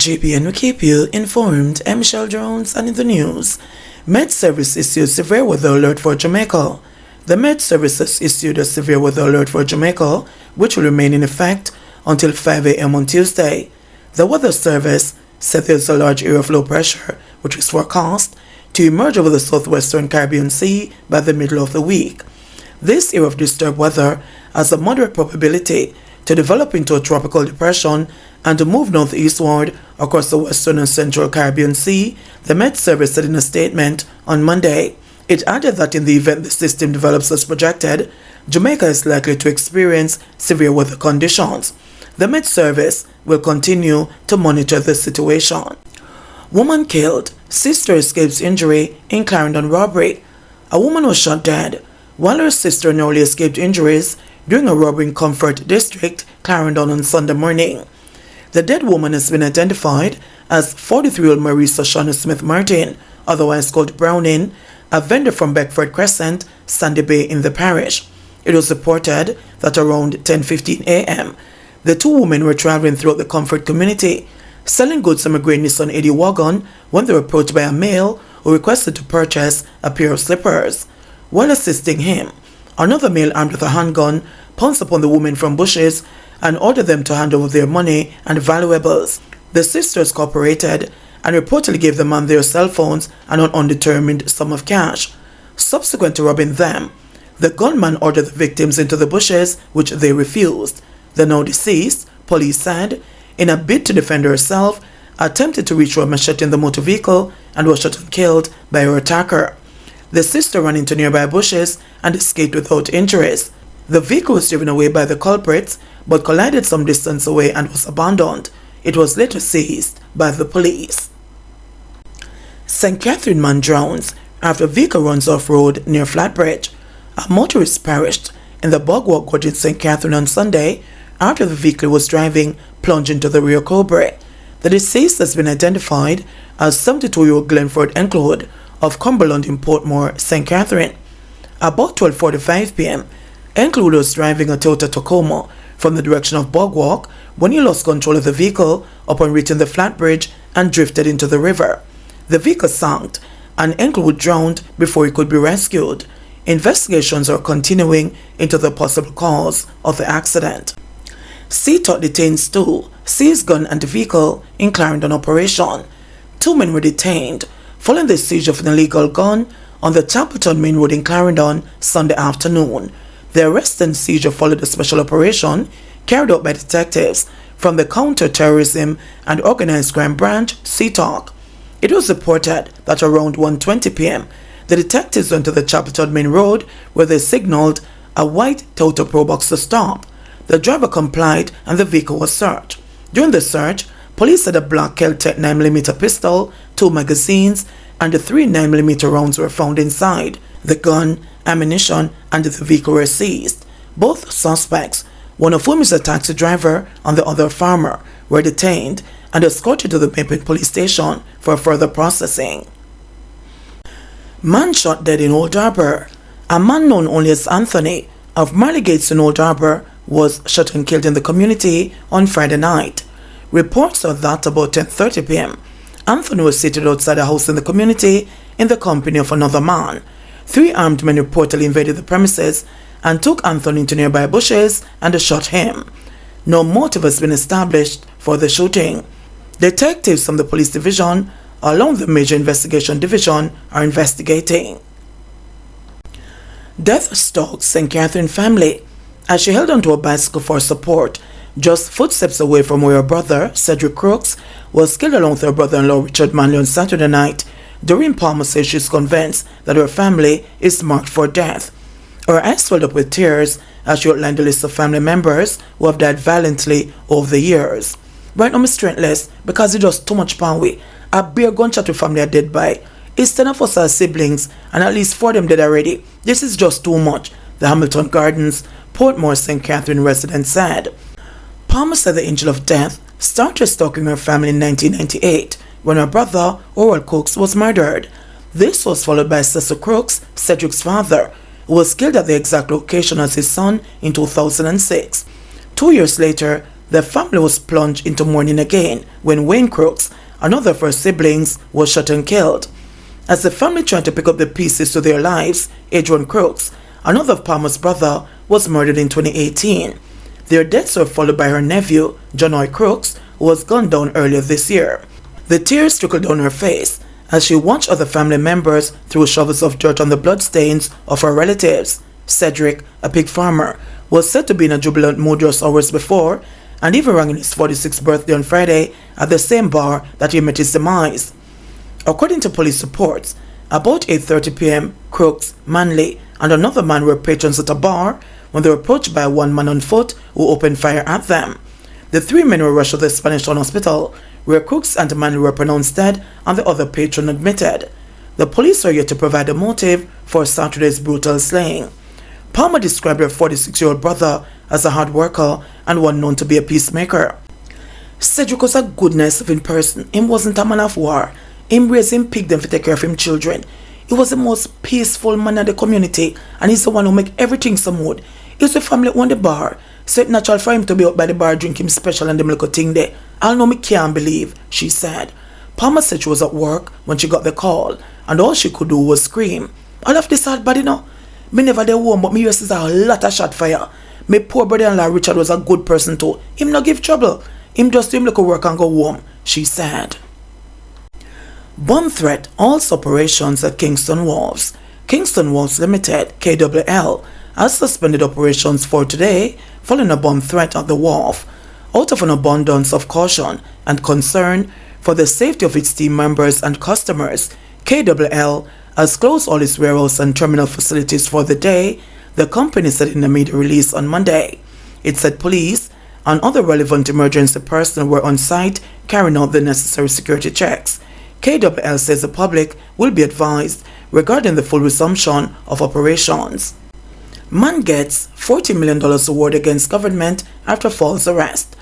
JBNN will keep you informed. I'm Michelle Jones, and in the news, Met Service issued severe weather alert for Jamaica. The Met Service has issued a severe weather alert for Jamaica, which will remain in effect until 5 a.m. on Tuesday. The Weather Service said there's a large area of low pressure, which is forecast to emerge over the southwestern Caribbean Sea by the middle of the week. This area of disturbed weather has a moderate probability to develop into a tropical depression and to move northeastward across the western and central Caribbean Sea, the Met Service said in a statement on Monday. It added that in the event the system develops as projected, Jamaica is likely to experience severe weather conditions. The Met Service will continue to monitor the situation. Woman killed, sister escapes injury in Clarendon robbery. A woman was shot dead, while her sister narrowly escaped injuries during a robbery in Comfort District, Clarendon on Sunday morning. The dead woman has been identified as 43-year-old Marisa Shauna Smith Martin, otherwise called Browning, a vendor from Beckford Crescent, Sandy Bay in the parish. It was reported that around 10:15 a.m., the two women were traveling throughout the Comfort community, selling goods from a grey Nissan Eddy wagon when they were approached by a male who requested to purchase a pair of slippers. While assisting him, another male armed with a handgun pounced upon the women from bushes and ordered them to hand over their money and valuables. The sisters cooperated and reportedly gave the man their cell phones and an undetermined sum of cash. Subsequent to robbing them, the gunman ordered the victims into the bushes, which they refused. The now deceased, police said, in a bid to defend herself, attempted to reach for a machete in the motor vehicle and was shot and killed by her attacker. The sister ran into nearby bushes and escaped without injuries. The vehicle was driven away by the culprits, but collided some distance away and was abandoned. It was later seized by the police. St. Catherine man drowns after vehicle runs off-road near Flatbridge. A motorist perished in the Bogwalk Gorge in St. Catherine on Sunday after the vehicle was driving plunged into the Rio Cobre. The deceased has been identified as 72-year-old Glenford Enclode of Cumberland in Portmore, St. Catherine. About 12:45 p.m., Enclode was driving a Toyota Tacoma from the direction of Bogwalk when he lost control of the vehicle upon reaching the Flatbridge and drifted into the river. The vehicle sank and Enclode drowned before he could be rescued. Investigations are continuing into the possible cause of the accident. CTOT detains two, seized gun and vehicle in Clarendon operation. Two men were detained following the siege of an illegal gun on the Chapelton Main Road in Clarendon Sunday afternoon. The arrest and seizure followed a special operation carried out by detectives from the Counter-Terrorism and Organized Crime Branch, CTOC. It was reported that around 1:20 p.m., the detectives went to the Chapelton Main Road where they signaled a white Toyota Probox to stop. The driver complied and the vehicle was searched. During the search, police said a black Kel-Tec 9mm pistol, 2 magazines, and the 3 9mm rounds were found inside. The gun, ammunition, and the vehicle were seized. Both suspects, one of whom is a taxi driver and the other a farmer, were detained and escorted to the Maple police station for further processing. Man shot dead in Old Harbour. A man known only as Anthony of Marley Gates in Old Harbour was shot and killed in the community on Friday night. Reports are that about 10:30 p.m., Anthony was seated outside a house in the community in the company of another man. 3 armed men reportedly invaded the premises and took Anthony into nearby bushes and shot him. No motive has been established for the shooting. Detectives from the police division, along the Major Investigation Division, are investigating. Death stalks St. Catherine family as she held onto a bicycle for support, just footsteps away from where her brother, Cedric Crooks, was killed along with her brother-in-law Richard Manley on Saturday night. Doreen Palmer says she's convinced that her family is marked for death. Her eyes filled up with tears as she outlined the list of family members who have died violently over the years. Right now, I'm strengthless because it's just too much power. A bare gunshot with family are dead by. It's 10 of us as siblings and at least 4 of them dead already. This is just too much, the Hamilton Gardens, Portmore St. Catherine resident said. Palmer said the angel of death started stalking her family in 1998 when her brother, Oral Cooks, was murdered. This was followed by Cecil Crooks, Cedric's father, who was killed at the exact location as his son in 2006. 2 years later, The family was plunged into mourning again when Wayne Crooks, another of her siblings, was shot and killed. As the family tried to pick up the pieces to their lives, Adrian Crooks, another of Palmer's brother, was murdered in 2018. Their deaths were followed by her nephew, John Crooks, who was gunned down earlier this year. The tears trickled down her face as she watched other family members throw shovels of dirt on the bloodstains of her relatives. Cedric, a pig farmer, was said to be in a jubilant mood just hours before and even rang in his 46th birthday on Friday at the same bar that he met his demise. According to police reports, about 8:30 p.m., Crooks, Manley, and another man were patrons at a bar when they were approached by one man on foot who opened fire at them. The three men were rushed to the Spanish Town Hospital, where Crooks and Manley were pronounced dead and the other patron admitted. The police are yet to provide a motive for Saturday's brutal slaying. Palmer described her 46-year-old brother as a hard worker and one known to be a peacemaker. Cedric was a good, nice-living person. Him wasn't a man of war. Him raised him pig them to take care of him children. He was the most peaceful man in the community, and he's the one who make everything smooth. He's the family on the bar, so it's natural for him to be out by the bar drinking special and them little thing there. I know me can't believe, she said. Palmer said she was at work when she got the call, and all she could do was scream. I love this hard body now. Me never dey home, but me used to a lot of shot fire. My poor brother-in-law Richard was a good person too. Him not give trouble. Him just do him look work and go home, she said. Bomb threat halts operations at Kingston Wharfs. Kingston Wharfs Limited, KWL, has suspended operations for today following a bomb threat at the wharf. Out of an abundance of caution and concern for the safety of its team members and customers, KWL has closed all its warehouse and terminal facilities for the day, the company said in a media release on Monday. It said police and other relevant emergency personnel were on site carrying out the necessary security checks. KWL says the public will be advised regarding the full resumption of operations. Man gets $40 million award against government after false arrest.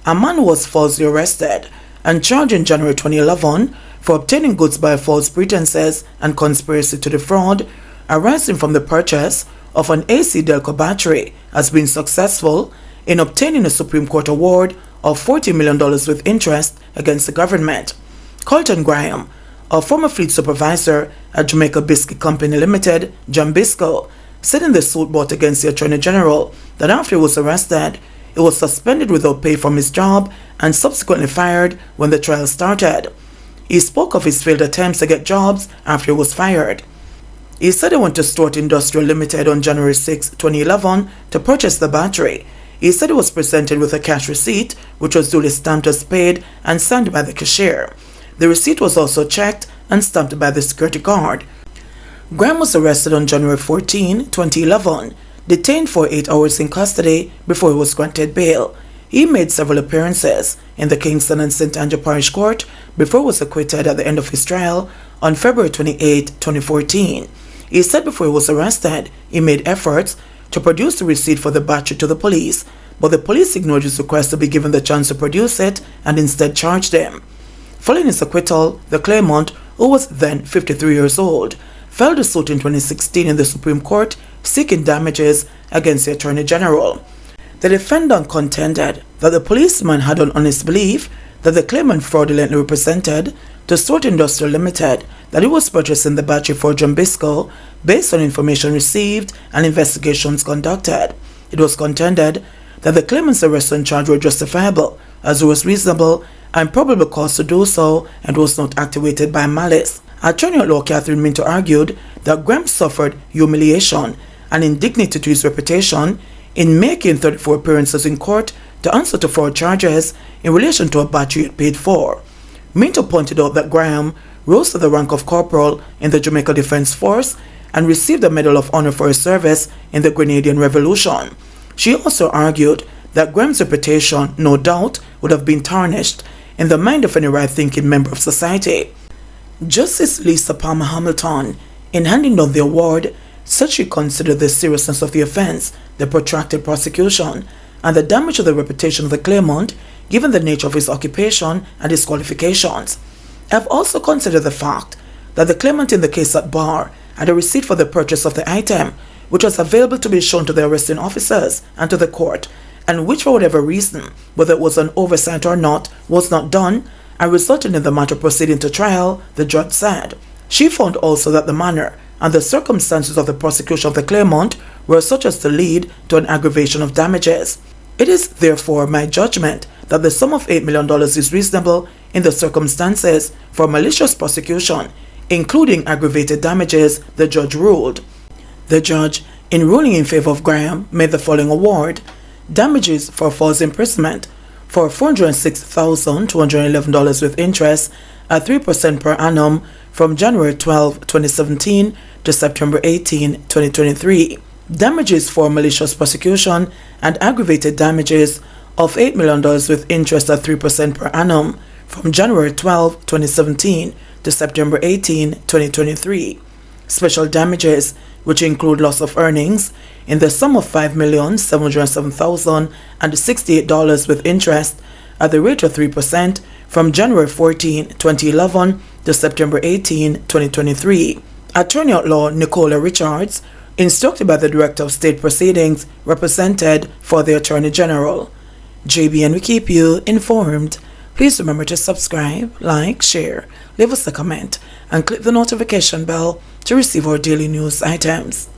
A man was falsely arrested and charged in January 2011 for obtaining goods by false pretenses and conspiracy to defraud, arising from the purchase of an AC Delco battery, has been successful in obtaining a Supreme Court award of $40 million with interest against the government. Colton Graham, a former fleet supervisor at Jamaica Biscuit Company Limited, Jambisco, said in the suit brought against the Attorney General that after he was arrested, he was suspended without pay from his job and subsequently fired when the trial started. He spoke of his failed attempts to get jobs after he was fired. He said he went to Stewart Industrial Limited on January 6, 2011 to purchase the battery. He said he was presented with a cash receipt, which was duly stamped as paid and signed by the cashier. The receipt was also checked and stamped by the security guard. Graham was arrested on January 14, 2011, detained for 8 hours in custody before he was granted bail. He made several appearances in the Kingston and St. Andrew Parish Court before he was acquitted at the end of his trial on February 28, 2014. He said before he was arrested, he made efforts to produce the receipt for the battery to the police, but the police ignored his request to be given the chance to produce it and instead charged him. Following his acquittal, the claimant, who was then 53 years old, filed a suit in 2016 in the Supreme Court seeking damages against the Attorney General. The defendant contended that the policeman had an honest belief that the claimant fraudulently represented to Stewart Industrial Limited that he was purchasing the battery for Jambisco based on information received and investigations conducted. It was contended that the claimant's arrest and charge were justifiable, as it was reasonable and probable cause to do so and was not activated by malice. Attorney at law Catherine Minto argued that Graham suffered humiliation and indignity to his reputation in making 34 appearances in court to answer to fraud charges in relation to a battery he paid for. Minto pointed out that Graham rose to the rank of corporal in the Jamaica Defence Force and received a Medal of Honor for his service in the Grenadian Revolution. She also argued that Graham's reputation, no doubt, would have been tarnished in the mind of any right-thinking member of society. Justice Lisa Palmer Hamilton, in handing down the award, said she considered the seriousness of the offense, the protracted prosecution, and the damage to the reputation of the claimant, given the nature of his occupation and his qualifications. I have also considered the fact that the claimant in the case at bar had a receipt for the purchase of the item, which was available to be shown to the arresting officers and to the court, and which for whatever reason, whether it was an oversight or not, was not done, and resulted in the matter proceeding to trial, the judge said. She found also that the manner and the circumstances of the prosecution of the claimant were such as to lead to an aggravation of damages. It is therefore my judgment that the sum of $8 million is reasonable in the circumstances for malicious prosecution, including aggravated damages, the judge ruled. The judge, in ruling in favor of Graham, made the following award: damages for false imprisonment for $406,211 with interest at 3% per annum from January 12, 2017 to September 18, 2023. Damages for malicious prosecution and aggravated damages of $8 million with interest at 3% per annum from January 12, 2017 to September 18, 2023. Special damages, which include loss of earnings, in the sum of $5,707,068 with interest at the rate of 3% from January 14, 2011 to September 18, 2023. Attorney at law Nicola Richards, instructed by the Director of State Proceedings, represented for the Attorney General. JBN will keep you informed. Please remember to subscribe, like, share, leave us a comment, and click the notification bell to receive our daily news items.